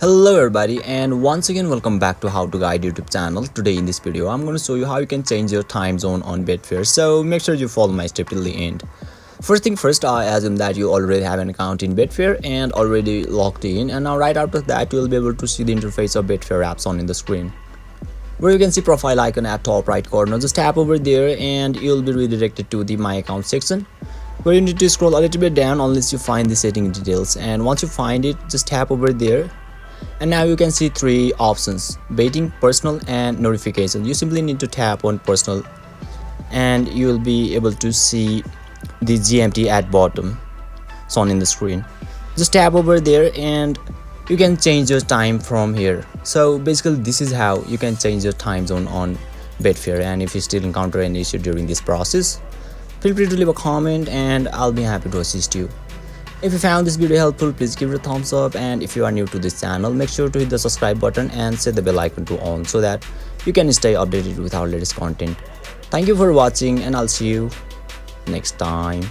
Hello everybody, and once again welcome back to How to Guide YouTube channel. Today in this video I'm going to show you how you can change your time zone on Betfair, so make sure you follow my step till the end. First thing first, I assume that you already have an account in Betfair and already logged in, and now right after that you will be able to see the interface of Betfair apps on in the screen, where you can see profile icon at top right corner. Just tap over there and you'll be redirected to the my account section, where you need to scroll a little bit down unless you find the setting details, and once you find it, just tap over there. And now you can see three options: betting, personal, and notification. You simply need to tap on personal and you will be able to see the GMT at bottom shown in the screen. Just tap over there and you can change your time from here. So basically this is how you can change your time zone on Betfair, and if you still encounter any issue during this process, feel free to leave a comment and I'll be happy to assist you. If you found this video helpful, please give it a thumbs up, and if you are new to this channel, make sure to hit the subscribe button and set the bell icon to on so that you can stay updated with our latest content. Thank you for watching and I'll see you next time.